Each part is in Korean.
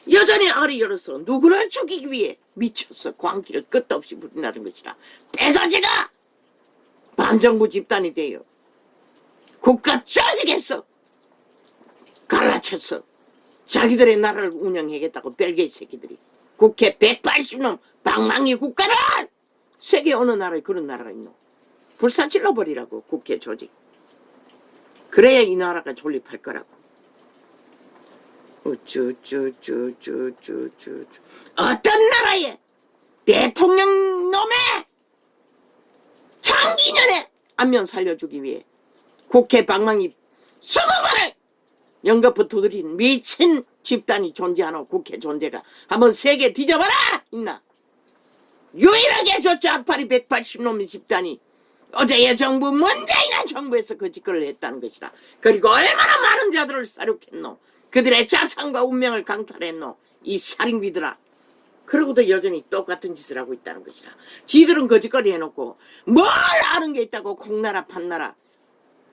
여전히 알이 열어서 누구를 죽이기 위해 미쳐서 광기를 끝도 없이 부린다는 것이라. 대가지가 반정부 집단이 되어 국가 조직에서 갈라쳐서 자기들의 나라를 운영하겠다고 벨기에 새끼들이 국회 180놈 방망이 국가를 세계 어느 나라에 그런 나라가 있노? 불사질러 버리라고 국회 조직. 그래야 이 나라가 존립할 거라고. 어떤 나라에 대통령 놈의 장기년에 안면 살려주기 위해 국회 방망이 20번을 연거푸 두드린 미친 집단이 존재하노? 국회 존재가 한번 세계 뒤져봐라! 있나? 유일하게 저 좌파리 180놈의 집단이 어제의 정부 문재인의 정부에서 그 짓거리를 했다는 것이라. 그리고 얼마나 많은 자들을 사륙했노? 그들의 자산과 운명을 강탈했노? 이 살인귀들아. 그러고도 여전히 똑같은 짓을 하고 있다는 것이라. 지들은 거짓거리 해놓고 뭘 아는 게 있다고 콩나라 판나라.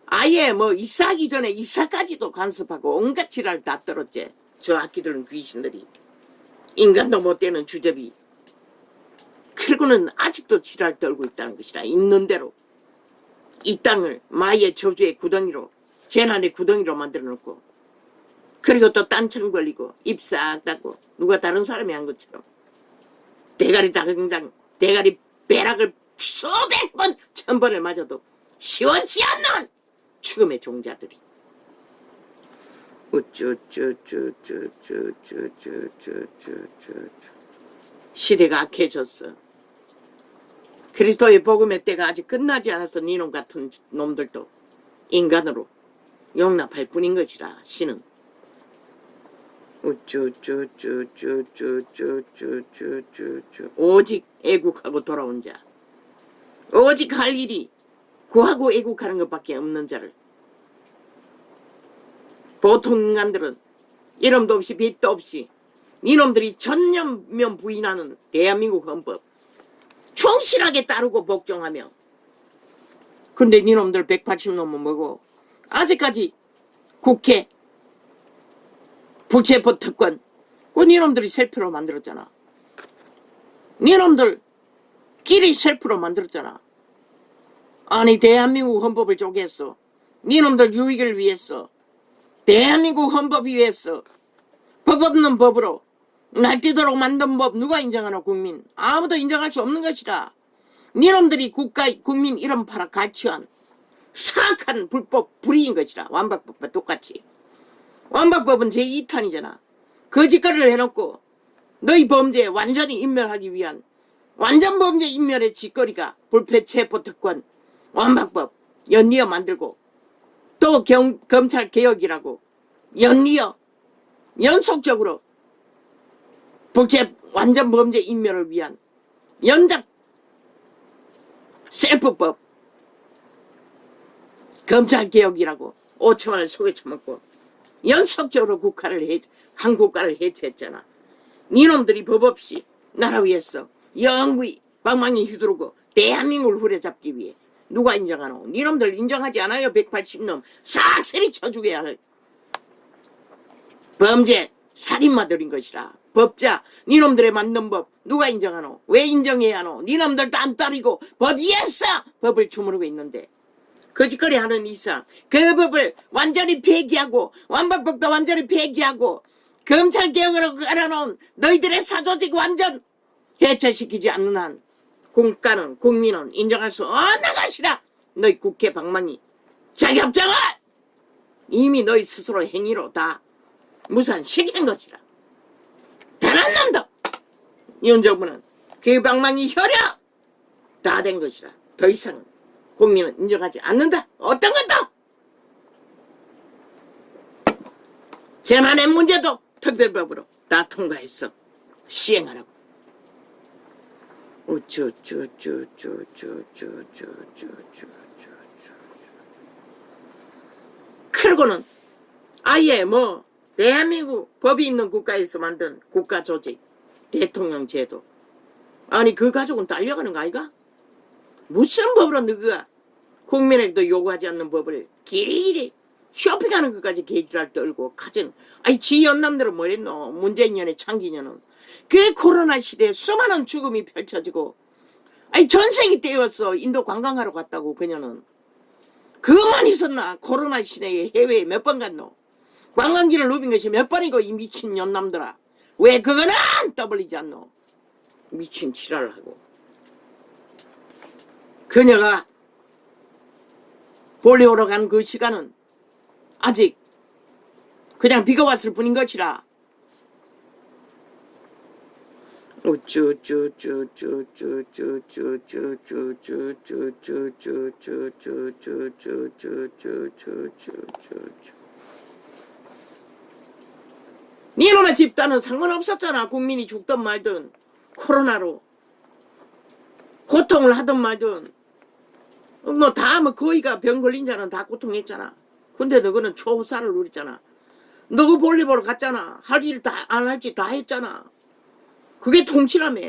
아예 뭐 이사하기 전에 이사까지도 간섭하고 온갖 지랄 다 떨었지. 저 악기들은 귀신들이. 인간도 못 되는 주접이. 그리고는 아직도 지랄 떨고 있다는 것이라. 있는 대로 이 땅을 마의 저주의 구덩이로, 재난의 구덩이로 만들어 놓고, 그리고 또 딴청 걸리고 입 싹 닫고 누가 다른 사람이 한 것처럼 대가리 다금당 대가리 배락을 수백 번 천번을 맞아도 시원치 않는 죽음의 종자들이. 시대가 악해졌어. 그리스도의 복음의 때가 아직 끝나지 않아서 니놈 같은 놈들도 인간으로 용납할 뿐인 것이라. 신은 오직 애국하고 돌아온 자, 오직 할 일이 구하고 애국하는 것밖에 없는 자를. 보통 인간들은 이름도 없이 빛도 없이 니놈들이 전념면 부인하는 대한민국 헌법 충실하게 따르고 복종하며, 근데 니놈들 180놈은 뭐고 아직까지 국회 불체포 특권 그 니놈들이 셀프로 만들었잖아. 니놈들 끼리 셀프로 만들었잖아. 아니 대한민국 헌법을 쪼개서 니놈들 유익을 위해서 대한민국 헌법을 위해서 법 없는 법으로 날뛰도록 만든 법 누가 인정하나? 국민. 아무도 인정할 수 없는 것이라. 니놈들이 국민 이름 팔아 갈취한 사악한 불법 불의인 것이라. 완박법과 똑같이. 완박법은 제2탄이잖아. 거짓거리를 해놓고 너희 범죄 완전히 인멸하기 위한 완전 범죄 인멸의 짓거리가 불체포특권 완박법 연이어 만들고, 또 검찰개혁이라고 연이어 연속적으로 완전 범죄 인멸을 위한 연작 셀프법 검찰개혁이라고 5천만을 속에 쳐먹고 연속적으로 한 국가를 해체했잖아. 니놈들이 법 없이 나라 위에서 영구히 방망이 휘두르고 대한민국을 후려잡기 위해 누가 인정하노? 니놈들 인정하지 않아요? 180놈 싹쓸이 쳐죽여야 할 범죄 살인마들인 것이라. 법자 니놈들의 만든 법 누가 인정하노? 왜 인정해야 하노? 니놈들도 안 따르고 법 위에서 법을 주무르고 있는데 거짓거리 하는 이상 그 법을 완전히 폐기하고 완박법도 완전히 폐기하고 검찰개혁으로 깔아놓은 너희들의 사조직 완전 해체시키지 않는 한 국가는 국민은 인정할 수 없는 것이라. 너희 국회 방망이 자격증을 이미 너희 스스로 행위로 다 무산시킨 것이라. 다른 놈도 윤 정부는 그 방망이 혈약 다 된 것이라. 더 이상 국민은 인정하지 않는다. 어떤 것도. 재난의 문제도 특별법으로 다 통과했어. 시행하라고. 그러고는 아예 뭐 대한민국 법이 있는 국가에서 만든 국가조직 대통령 제도, 아니 그 가족은 딸려가는 거 아이가? 무슨 법으로 너가 국민에게도 요구하지 않는 법을 길이길이 쇼핑하는 것까지 개지랄 떨고 가진 아이 지 연남들은 뭐랬노. 문재인 년의 창기년은 그 코로나 시대에 수많은 죽음이 펼쳐지고 아이 전세기 때였어. 인도 관광하러 갔다고 그녀는. 그것만 있었나. 코로나 시대에 해외에 몇 번 갔노. 관광지를 누빈 것이 몇 번이고 이 미친 연남들아. 왜 그거는 떠벌리지 않노. 미친 지랄을 하고. 그녀가 볼리오로 간 그 시간은 아직 그냥 비가 왔을 뿐인 것이라. 니놈의 집단은 상관없었잖아. 국민이 죽든 말든 코로나로 고통을 하든 말든 뭐 다 뭐 거의가 병 걸린 자는 다 고통했잖아. 근데 너는 초사를 누렸잖아. 너그 볼일 보러 갔잖아. 할 일 다 안 할지 다 했잖아. 그게 통치라며.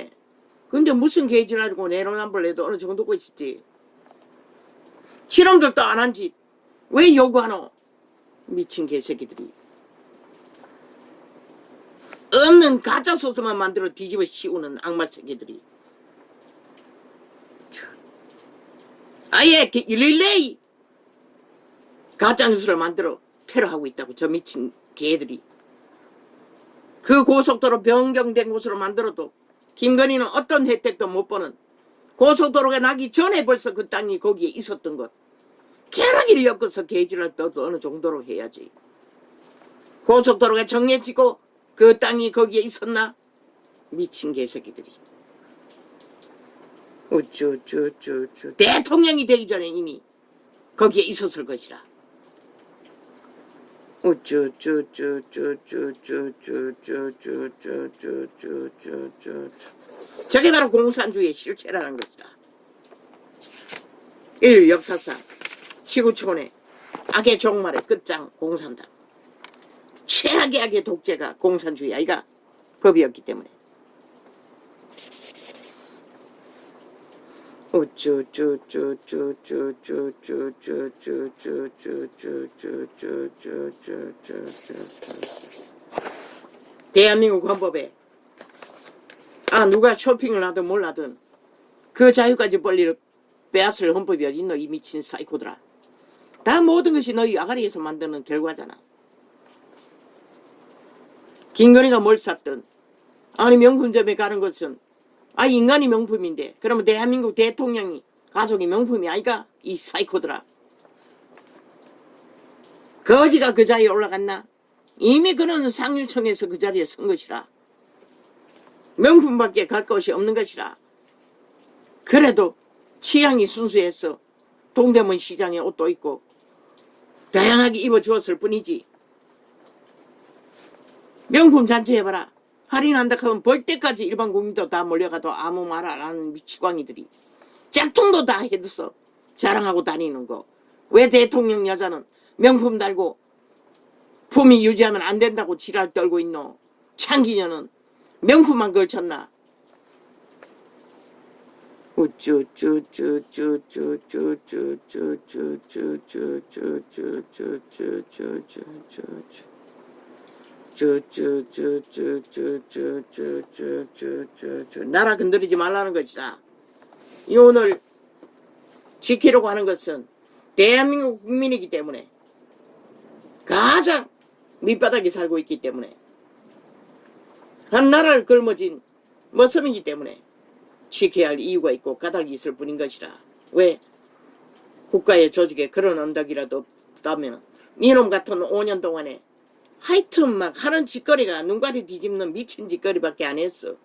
근데 무슨 개지랄이고 내로남불 해도 어느 정도고 있었지. 실험들도 안 한 짓 왜 요구하노. 미친 개새끼들이. 없는 가짜 소스만 만들어 뒤집어 씌우는 악마 새끼들이. 아예 릴레이 가짜뉴스를 만들어 테러하고 있다고. 저 미친 개들이. 그 고속도로 변경된 곳으로 만들어도 김건희는 어떤 혜택도 못 보는 고속도로가 나기 전에 벌써 그 땅이 거기에 있었던 것. 계란기를 엮어서 개지를 떠도 어느 정도로 해야지. 고속도로가 정해지고 그 땅이 거기에 있었나? 미친 개새끼들이. 우쭈쭈쭈쭈. 대통령이 되기 전에 이미 거기에 있었을 것이라. 우쭈쭈쭈쭈쭈쭈쭈쭈쭈쭈쭈쭈쭈쭈. 저게 바로 공산주의의 실체라는 것이다. 인류 역사상 지구촌의 악의 종말의 끝장 공산당. 최악의 악의 독재가 공산주의 아이가 법이었기 때문에. 대한민국 헌법에 누가 쇼핑을 하든 몰라든 그 자유까지 권리를 빼앗을 헌법이 어딨노. 이 미친 사이코들아. 다 모든 것이 너희 아가리에서 만드는 결과잖아. 김건희가 뭘 샀든 아니 명품점에 가는 것은 인간이 명품인데 그러면 대한민국 대통령이 가족이 명품이 아이가. 이 사이코들아. 거지가 그 자리에 올라갔나. 이미 그는 상류층에서 그 자리에 선 것이라. 명품밖에 갈 것이 없는 것이라. 그래도 취향이 순수해서 동대문 시장에 옷도 입고 다양하게 입어주었을 뿐이지. 명품 잔치 해봐라. 할인한다 하면 벌 때까지 일반 국민도 다 몰려가도 아무 말 안 하는 미치광이들이 짝퉁도 다 해서 자랑하고 다니는 거. 왜 대통령 여자는 명품 달고 품위 유지하면 안 된다고 지랄 떨고 있노. 창기녀는 명품만 걸쳤나. 나라 건드리지 말라는 것이다. 이 오늘 지키려고 하는 것은 대한민국 국민이기 때문에 가장 밑바닥에 살고 있기 때문에 한 나라를 걸머진 머슴이기 때문에 지켜야 할 이유가 있고 까닭이 있을 뿐인 것이라. 왜? 국가의 조직에 그런 언덕이라도 없다면 이놈 같은 5년 동안에 하여튼 막 하는 짓거리가 눈가리 뒤집는 미친 짓거리밖에 안 했어.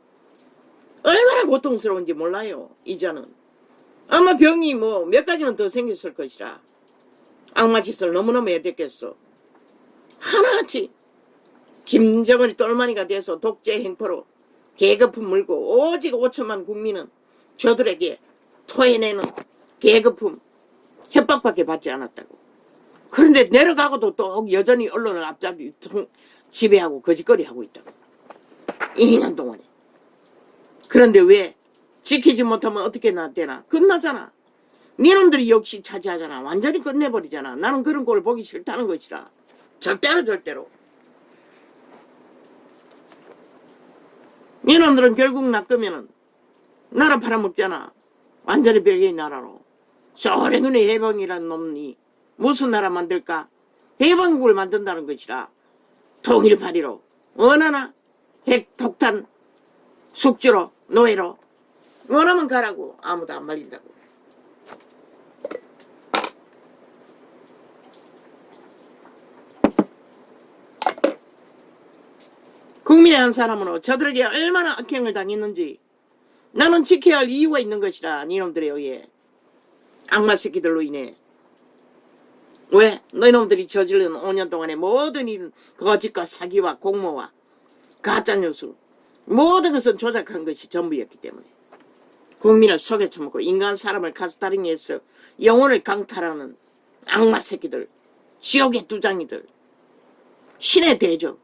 얼마나 고통스러운지 몰라요. 이제는 아마 병이 뭐 몇 가지는 더 생겼을 것이라. 악마 짓을 너무너무 해댔겠어. 하나같이 김정은이 똘마니가 돼서 독재 행포로 계급품 물고 오직 5천만 국민은 저들에게 토해내는 계급품 협박밖에 받지 않았다고. 그런데 내려가고도 또 여전히 언론을 앞잡이 지배하고 거짓거리하고 있다고. 2년 동안에. 그런데 왜 지키지 못하면 어떻게 되나? 끝나잖아. 니놈들이 역시 차지하잖아. 완전히 끝내버리잖아. 나는 그런 꼴을 보기 싫다는 것이라. 절대로. 니놈들은 결국 낚으면은 나라 팔아먹잖아. 완전히 별개의 나라로. 소련군의 해방이라는 놈이 무슨 나라 만들까? 해방국을 만든다는 것이라. 통일파리로 원하나 핵폭탄 숙주로 노예로 원하면 가라고. 아무도 안 말린다고. 국민의 한 사람으로 저들에게 얼마나 악행을 당했는지 나는 지켜야 할 이유가 있는 것이라. 니놈들에 의해 악마 새끼들로 인해. 왜? 너희놈들이 저지른 5년 동안의 모든 일은 거짓과 사기와 공모와 가짜뉴스 모든 것은 조작한 것이 전부였기 때문에 국민을 속에 처먹고 인간 사람을 가스다링해서 영혼을 강탈하는 악마 새끼들, 지옥의 두장이들, 신의 대적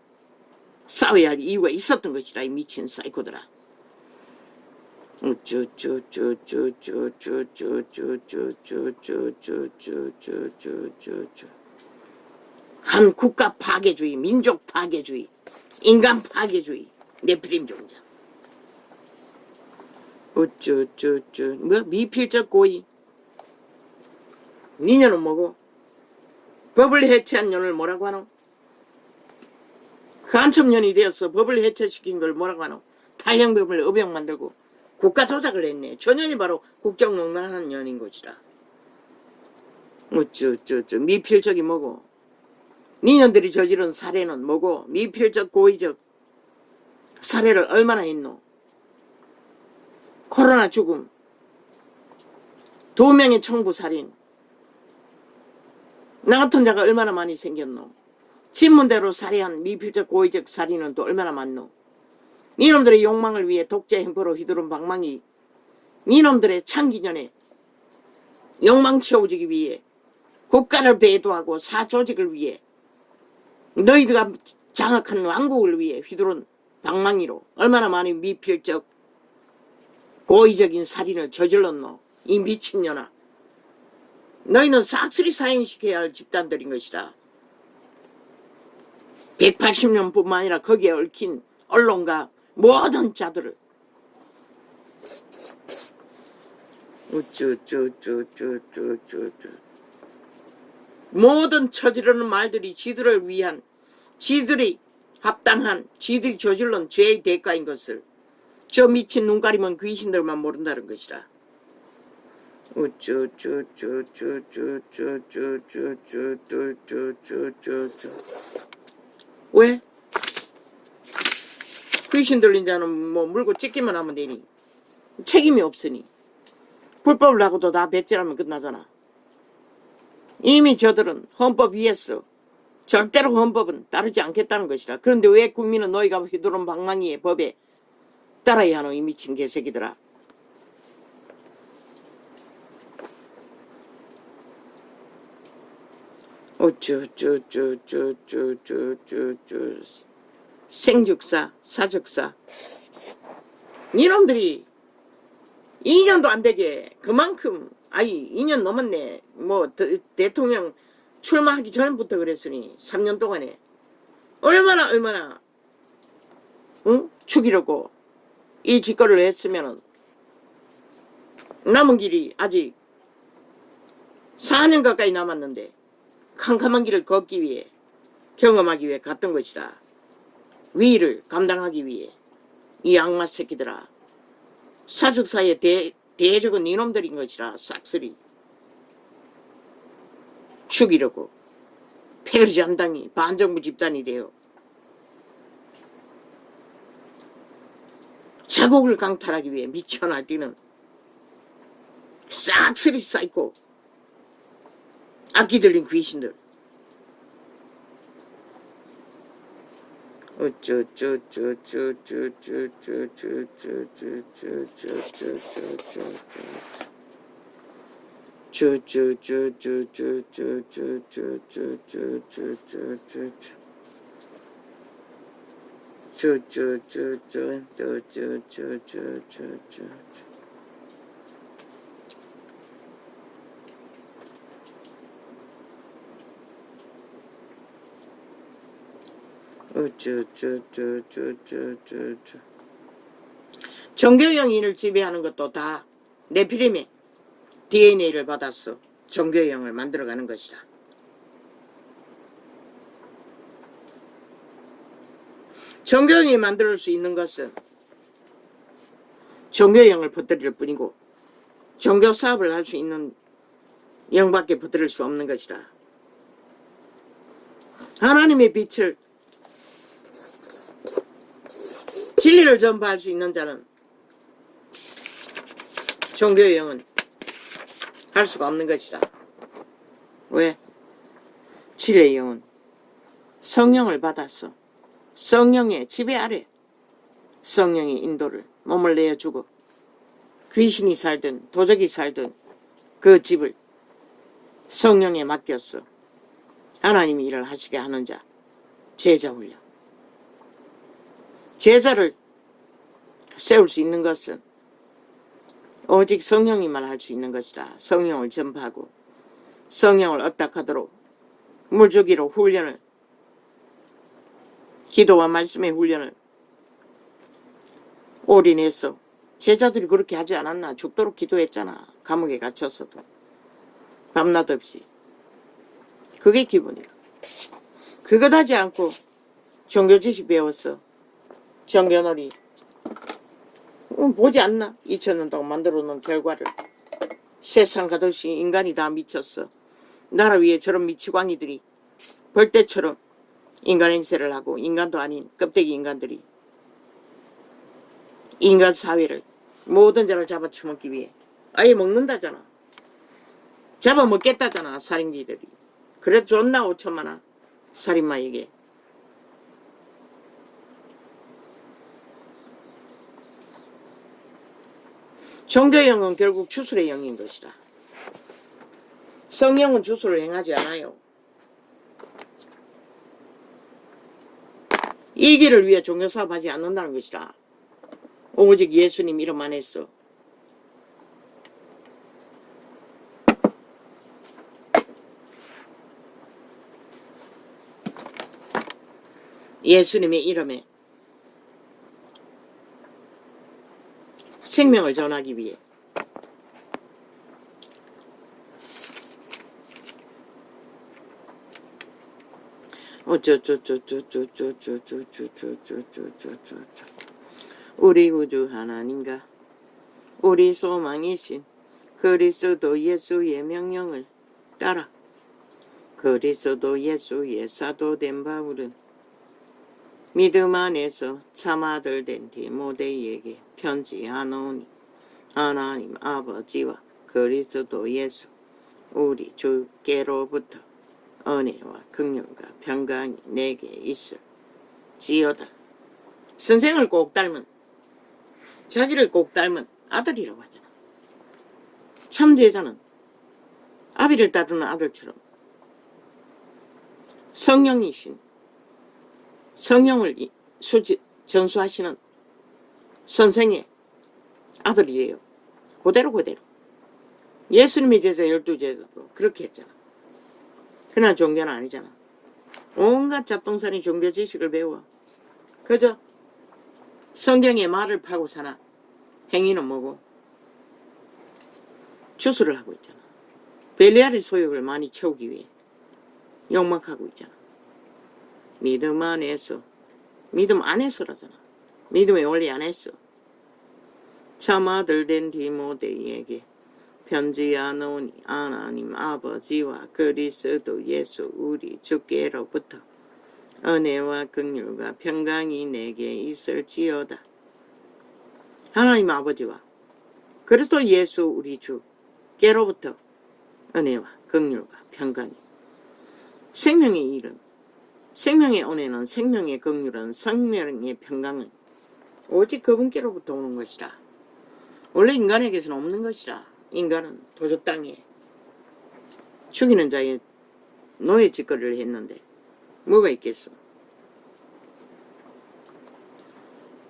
싸워야 할 이유가 있었던 것이라. 이 미친 사이코들아. 한 국가 파괴주의, 민족 파괴주의, 인간 파괴주의, 네피림 종자. 뭐 미필적 고의. 니년은 뭐고? 법을 해체한 년을 뭐라고 하노? 간첩년이 되어서 법을 해체시킨 걸 뭐라고 하노? 탈영법을 의병 만들고 국가 조작을 했네. 저 년이 바로 국정농단하는 년인 것이라. 미필적이 뭐고? 니년들이 저지른 살해는 뭐고? 미필적 고의적 살해를 얼마나 했노? 코로나 죽음, 2명의 청부살인, 나 같은 자가 얼마나 많이 생겼노? 신문대로 살해한 미필적 고의적 살인은 또 얼마나 많노? 니놈들의 욕망을 위해 독재 행포로 휘두른 방망이, 니놈들의 창기년에 욕망 채워주기 위해 국가를 배도하고 사조직을 위해 너희들과 장악한 왕국을 위해 휘두른 방망이로 얼마나 많은 미필적 고의적인 살인을 저질렀노? 이 미친년아. 너희는 싹쓸이 사형시켜야 할 집단들인 것이라. 180년뿐만 아니라 거기에 얽힌 언론가 모든 자들을 모든 저지르는 말들이 지들을 위한, 지들이 합당한, 지들이 저질른 죄의 대가인 것을 저 미친 눈 가리면 귀신들만 모른다는 것이라. 왜? 귀신 들린 자는 뭐 물고 찢기만 하면 되니. 책임이 없으니. 불법을 하고도 다 배째라면 끝나잖아. 이미 저들은 헌법 위에서 절대로 헌법은 따르지 않겠다는 것이라. 그런데 왜 국민은 너희가 휘두른 방망이의 법에 따라야 하노? 이 미친 개새끼들아. 생즉사, 사즉사. 이놈들이 2년도 안 되게 그만큼, 2년 넘었네. 뭐 대통령 출마하기 전부터 그랬으니 3년 동안에 얼마나 죽이려고 이 짓거리를 했으면은 남은 길이 아직 4년 가까이 남았는데 캄캄한 길을 걷기 위해, 경험하기 위해 갔던 것이라. 위를 감당하기 위해. 이 악마 새끼들아. 사직사의 대적은 이놈들인 것이라. 싹쓸이 죽이려고 페르지 한당이 반정부 집단이 되어 자국을 강탈하기 위해 미쳐날뛰는 싹쓸이 쌓이고 악기 들린 귀신들. 어쩌. 종교형인을 지배하는 것도 다 네피림의 DNA를 받아서 종교형을 만들어가는 것이다. 종교형이 만들 수 있는 것은 종교형을 퍼뜨릴 뿐이고 종교 사업을 할 수 있는 영밖에 퍼뜨릴 수 없는 것이다. 하나님의 빛을 진리를 전파할 수 있는 자는 종교의 영은 할 수가 없는 것이다. 왜? 진리의 영은 성령을 받았어. 성령의 지배 아래 성령의 인도를 몸을 내어주고 귀신이 살든 도적이 살든 그 집을 성령에 맡겼어. 하나님이 일을 하시게 하는 자, 제자 훈련. 제자를 세울 수 있는 것은 오직 성령님만 할 수 있는 것이다. 성령을 전파하고 성령을 어떡하도록 물주기로 훈련을, 기도와 말씀의 훈련을 올인해서 제자들이 그렇게 하지 않았나? 죽도록 기도했잖아. 감옥에 갇혔어도 밤낮 없이. 그게 기본이라. 그것 하지 않고 종교 지식 배웠어. 종교놀이 보지 않나? 2000년 동안 만들어 놓은 결과를. 세상 가듯이 인간이 다 미쳤어. 나라 위에 저런 미치광이들이 벌떼처럼 인간 행세를 하고 인간도 아닌 껍데기 인간들이 인간 사회를 모든 자를 잡아쳐먹기 위해 아예 먹는다잖아. 잡아먹겠다잖아. 살인귀들이. 그래 존나 5천만원 살인마에게. 종교의 영은 결국 주술의 영인 것이다. 성령은 주술을 행하지 않아요. 이 길을 위해 종교사업 하지 않는다는 것이다. 오직 예수님 이름 안에서. 예수님의 이름에 생명을 전하기 위해 우리 구주 하나님과 우리 소망이신 그리스도 예수의 명령을 따라 그리스도 예수의 사도된 바울은 믿음 안에서 참 아들 된 디모데에게 편지하노니 하나님 아버지와 그리스도 예수 우리 주께로부터 은혜와 긍휼과 평강이 내게 있을지어다. 선생을 꼭 닮은, 자기를 꼭 닮은 아들이라고 하잖아. 참 제자는 아비를 따르는 아들처럼 성령이신, 성령을 전수하시는 선생의 아들이에요. 그대로. 예수님의 제자 12제자도 그렇게 했잖아. 그러나 종교는 아니잖아. 온갖 잡동사니 종교 지식을 배워. 그저 성경의 말을 파고 사나. 행위는 뭐고? 주술을 하고 있잖아. 벨리알의 소욕을 많이 채우기 위해 욕망하고 있잖아. 믿음 안에서, 믿음 안에서라잖아. 믿음의 원리 안에서 참 아들 된 디모데에게 편지하노니 하나님 아버지와 그리스도 예수 우리 주께로부터 은혜와 긍휼과 평강이 내게 있을지어다. 하나님 아버지와 그리스도 예수 우리 주께로부터 은혜와 긍휼과 평강이. 생명의 이름, 생명의 은혜는, 생명의 긍휼은, 생명의 평강은 오직 그분께로부터 오는 것이라. 원래 인간에게서는 없는 것이라. 인간은 도적 땅에 죽이는 자의 노예 짓거리를 했는데 뭐가 있겠어.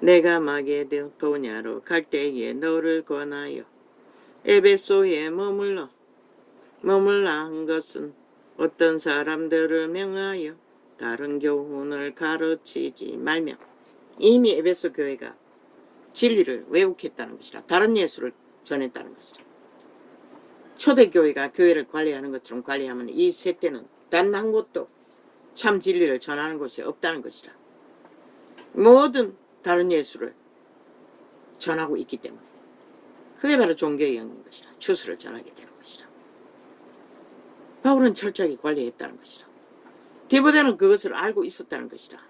내가 마게도 도냐로 갈 때에 너를 권하여 에베소에 머물라 한 것은 어떤 사람들을 명하여 다른 교훈을 가르치지 말며. 이미 에베소 교회가 진리를 왜곡했다는 것이라. 다른 예수를 전했다는 것이라. 초대교회가 교회를 관리하는 것처럼 관리하면 이 세대는 단 한 곳도 참 진리를 전하는 곳이 없다는 것이라. 모든 다른 예수를 전하고 있기 때문에 그게 바로 종교의 영인 것이라. 추수를 전하게 되는 것이라. 바울은 철저하게 관리했다는 것이라. 디모데는 그것을 알고 있었다는 것이라.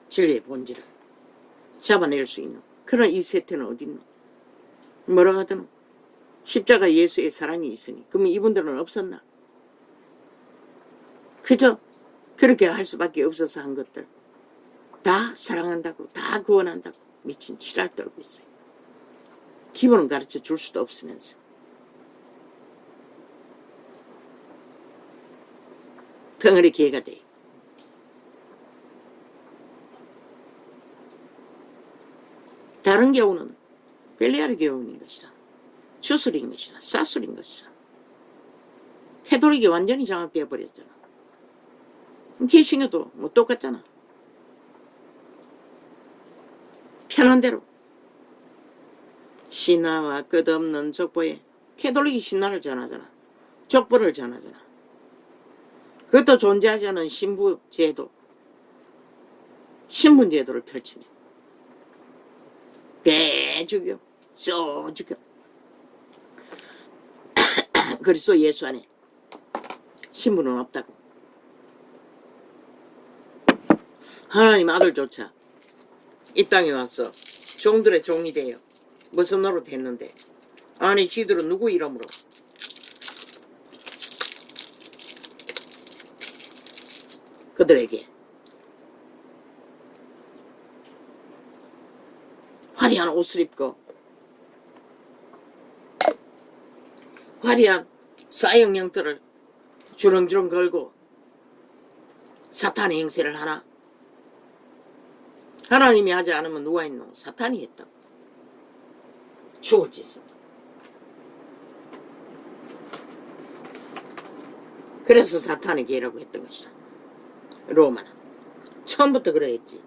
진리의 본질을 잡아낼 수 있는 그런 이 세태는 어디 있노? 뭐라고 하더노? 십자가 예수의 사랑이 있으니. 그러면 이분들은 없었나? 그저 그렇게 할 수밖에 없어서 한 것들 다 사랑한다고, 다 구원한다고 미친 치랄 떨고 있어요. 기본은 가르쳐 줄 수도 없으면서. 덩어리 기회가 돼. 다른 교훈은 벨리아르 교훈인 것이라. 주술인 것이라. 사술인 것이라. 캐톨릭이 완전히 장악되어 버렸잖아. 개신교도 뭐 똑같잖아. 편한 대로 신화와 끝없는 족보에 캐톨릭이 신화를 전하잖아. 족보를 전하잖아. 그것도 존재하지 않은 신부제도, 신분제도를 펼치네. 대주교, 소주교. 그리스도 예수 안에 신분은 없다고. 하나님 아들조차 이 땅에 와서 종들의 종이 되어 무슨 노릇 했는데, 아니 지들은 누구 이름으로 그들에게 화려한 옷을 입고 화려한 사형령들을 주렁주렁 걸고 사탄의 행세를 하나? 하나님이 하지 않으면 누가 있노? 사탄이 했다고. 죽을 짓을. 그래서 사탄의 계라고 했던 것이다. 로마는 처음부터 그래 했지.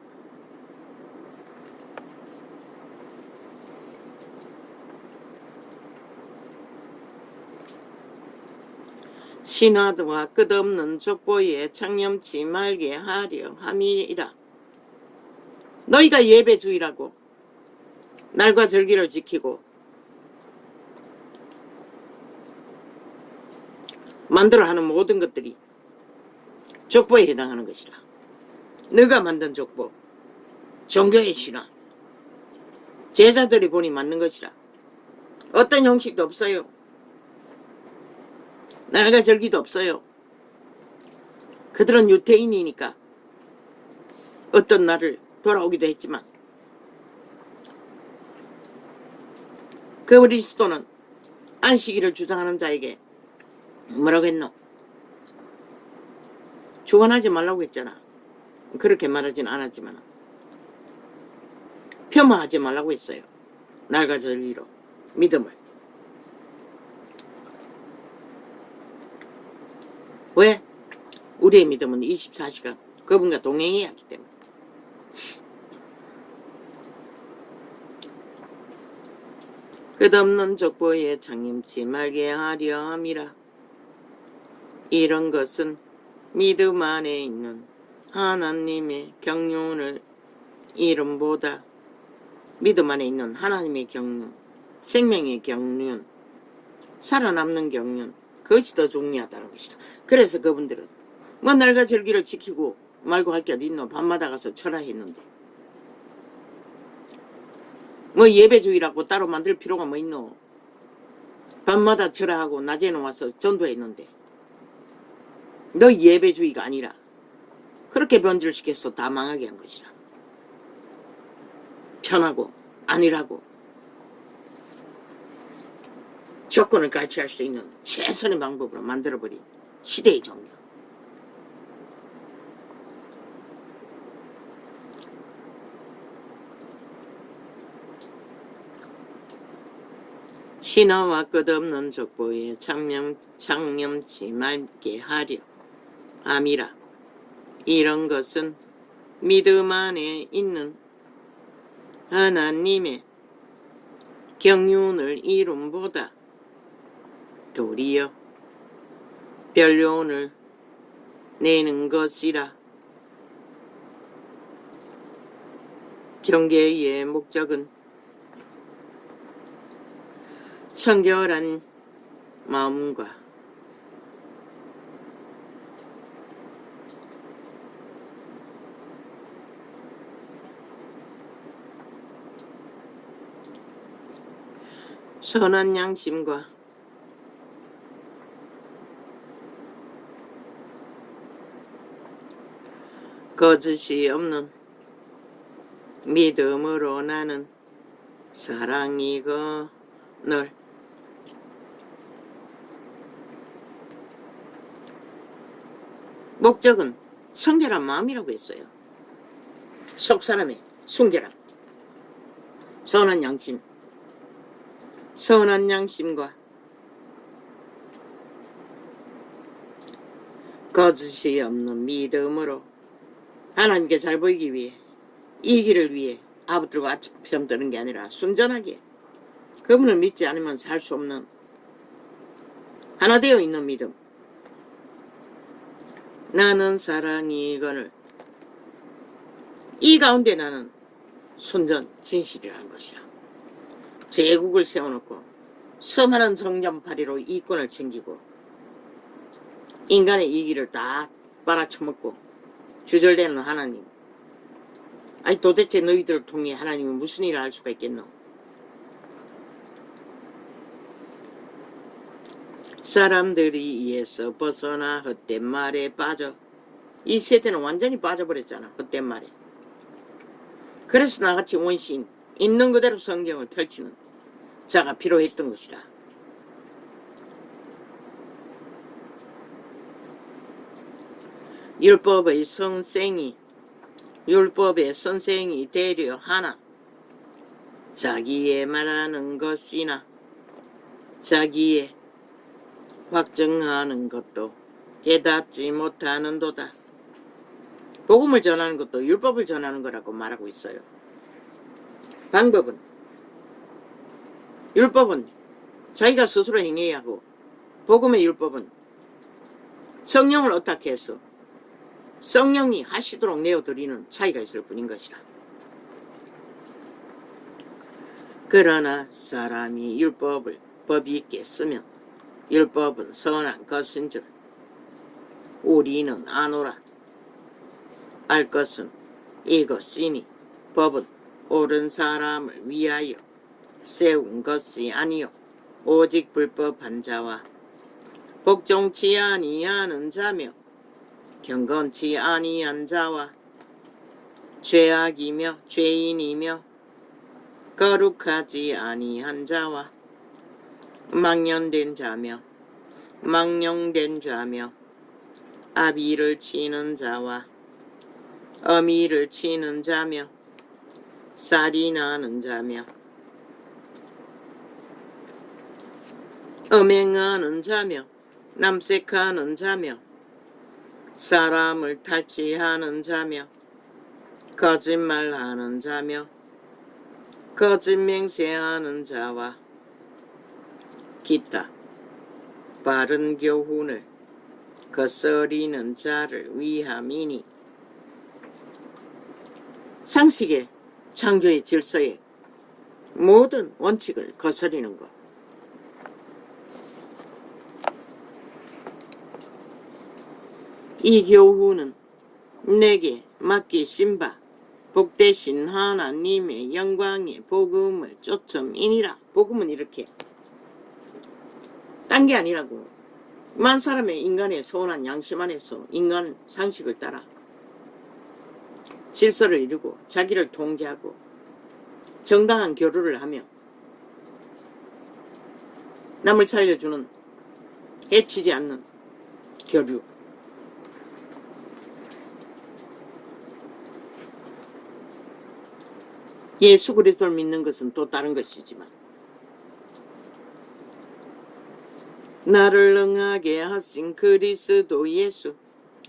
신화와 끝없는 족보에 창념치 말게 하려 함이라. 너희가 예배주의라고 날과 절기를 지키고 만들어 하는 모든 것들이 족보에 해당하는 것이라. 너가 만든 족보, 종교의 신화, 제자들이 보니 맞는 것이라. 어떤 형식도 없어요. 날과 절기도 없어요. 그들은 유태인이니까 어떤 날을 돌아오기도 했지만, 그 그리스도는 안식일을 주장하는 자에게 뭐라고 했노? 주관하지 말라고 했잖아. 그렇게 말하진 않았지만 폄하하지 말라고 했어요. 날과 절기로 믿음을. 왜? 우리의 믿음은 24시간 그분과 동행해야 하기 때문에. 끝없는 족보에 창념치 말게 하려 함이라. 이런 것은 믿음 안에 있는 하나님의 경륜을 이름보다, 믿음 안에 있는 하나님의 경륜, 생명의 경륜, 살아남는 경륜, 그것이 더 중요하다는 것이다. 그래서 그분들은 뭐 날과 절기를 지키고 말고 할 게 어디 있노? 밤마다 가서 철화했는데. 뭐 예배주의라고 따로 만들 필요가 뭐 있노? 밤마다 철화하고 낮에는 와서 전도했는데. 너 예배주의가 아니라 그렇게 변질시켜서 다 망하게 한 것이라. 편하고 아니라고 조건을 갈취할 수 있는 최선의 방법으로 만들어버린 시대의 종교. 신화와 끝없는 족보에 창념치 말게 하려 함이라. 이런 것은 믿음 안에 있는 하나님의 경륜을 이룸보다 도리어 변론을 내는 것이라. 경계의 목적은 청결한 마음과 선한 양심과 거짓이 없는 믿음으로 나는 사랑이거늘. 목적은 청결한 마음이라고 했어요. 속사람의 순결함, 선한 양심, 선한 양심과 거짓이 없는 믿음으로 하나님께 잘 보이기 위해, 이 길을 위해 아부들과 아첨 드는 게 아니라 순전하게 그분을 믿지 않으면 살 수 없는 하나 되어 있는 믿음. 나는 사랑이거늘. 이 가운데 나는 순전 진실이라는 것이라. 제국을 세워놓고 수많은 정전파리로 이권을 챙기고 인간의 이기를 다 빨아쳐먹고 주절되는 하나님. 아니 도대체 너희들을 통해 하나님이 무슨 일을 할 수가 있겠노? 사람들이 이에서 벗어나 헛된 말에 빠져. 이 세대는 완전히 빠져버렸잖아. 헛된 말에. 그래서 나같이 원신 있는 그대로 성경을 펼치는 자가 필요했던 것이라. 율법의 선생이 되려 하나 자기의 말하는 것이나 자기의 확증하는 것도 깨닫지 못하는도다. 복음을 전하는 것도 율법을 전하는 거라고 말하고 있어요. 방법은 율법은 자기가 스스로 행해야 하고 복음의 율법은 성령을 어떻게 해서 성령이 하시도록 내어드리는 차이가 있을 뿐인 것이라. 그러나 사람이 율법을 법이 있게 쓰면 율법은 선한 것인 줄 우리는 아노라. 알 것은 이것이니 법은 옳은 사람을 위하여 세운 것이 아니요 오직 불법한 자와 복종치 아니하는 자며 경건치 아니한 자와 죄악이며 죄인이며 거룩하지 아니한 자와 망령된 자며 아비를 치는 자와 어미를 치는 자며 살인하는 자며 음행하는 자며 남색하는 자며 사람을 탈취하는 자며 거짓말하는 자며 거짓 맹세하는 자와 기타 바른 교훈을 거스리는 자를 위함이니. 상식의 창조의 질서의 모든 원칙을 거스리는 것. 이 교훈은 내게 맡기신 바 복되신 하나님의 영광의 복음을 쫓음이니라. 복음은 이렇게 딴 게 아니라고. 만 사람의 인간의 선한 양심 안에서 인간 상식을 따라 질서를 이루고 자기를 통제하고 정당한 교류를 하며 남을 살려주는 해치지 않는 교류. 예수 그리스도를 믿는 것은 또 다른 것이지만 나를 능하게 하신 그리스도 예수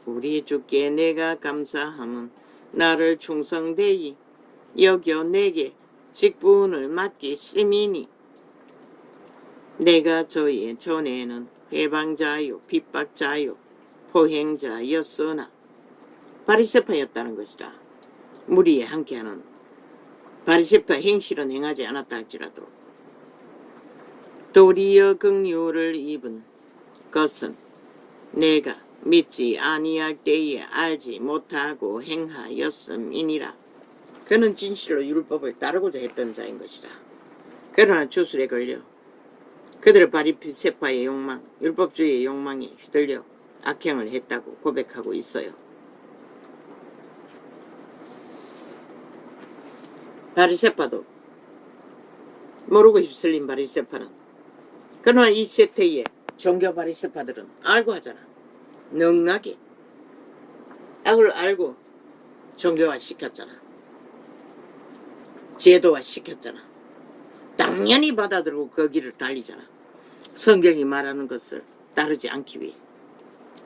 우리 주께 내가 감사함은 나를 충성되이 여겨 내게 직분을 맡기심이니 내가 저의 전에는 해방자요 핍박자요 포행자였으나 바리새파였다는 것이라. 무리에 함께하는 바리새파 행실은 행하지 않았다 할지라도 도리어 긍휼을 입은 것은 내가 믿지 아니할 때에 알지 못하고 행하였음이니라. 그는 진실로 율법을 따르고자 했던 자인 것이라. 그러나 주술에 걸려 그들의 바리새파의 욕망, 율법주의의 욕망에 휘둘려 악행을 했다고 고백하고 있어요. 바리새파도 모르고 휩쓸린 바리새파는, 그러나 이 세태의 종교 바리새파들은 알고 하잖아. 능하게 악을 알고 종교화 시켰잖아. 제도화 시켰잖아. 당연히 받아들고 그 길을 달리잖아. 성경이 말하는 것을 따르지 않기 위해.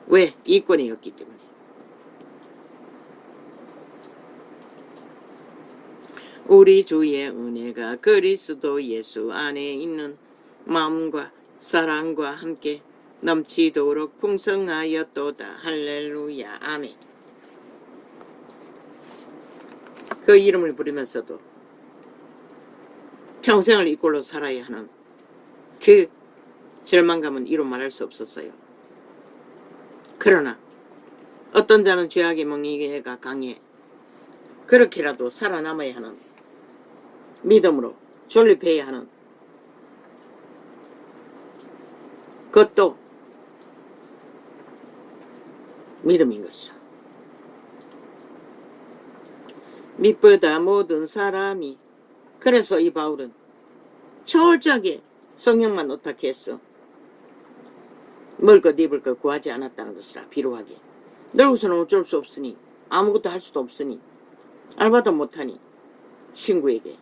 왜? 이권이었기 때문에. 우리 주의 은혜가 그리스도 예수 안에 있는 마음과 사랑과 함께 넘치도록 풍성하였도다. 할렐루야. 아멘. 그 이름을 부르면서도 평생을 이 꼴로 살아야 하는 그 절망감은 이루 말할 수 없었어요. 그러나 어떤 자는 죄악의 멍에가 강해 그렇게라도 살아남아야 하는 믿음으로 존립해야 하는 그것도 믿음인 것이라. 믿보다 모든 사람이, 그래서 이 바울은 철저하게 성령만 어떻게 했어. 먹을 것 입을 것 구하지 않았다는 것이라. 비로하게 늙어서는 어쩔 수 없으니, 아무것도 할 수도 없으니, 알바도 못하니 친구에게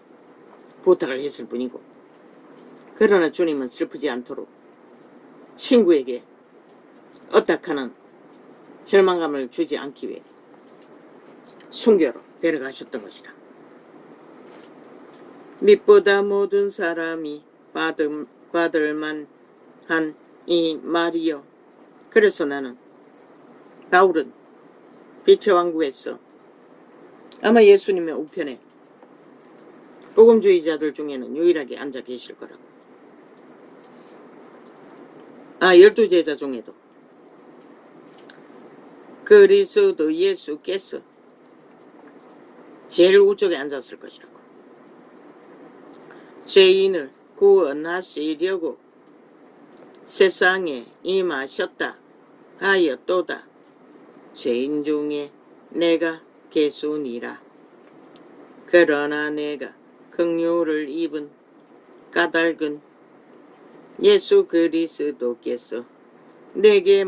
부탁을 했을 뿐이고, 그러나 주님은 슬프지 않도록 친구에게 어떡하는 절망감을 주지 않기 위해 순교로 데려가셨던 것이다. 믿보다 모든 사람이 받을 만한 이 말이요. 그래서 나는, 바울은 빛의 왕국에서 아마 예수님의 우편에 복음주의자들 중에는 유일하게 앉아 계실 거라고. 12제자 중에도 그리스도 예수께서 제일 우쪽에 앉았을 것이라고. 죄인을 구원하시려고 세상에 임하셨다 하였도다. 죄인 중에 내가 개수니라. 그러나 내가 긍휼을 입은 까닭은 예수 그리스도께서 내게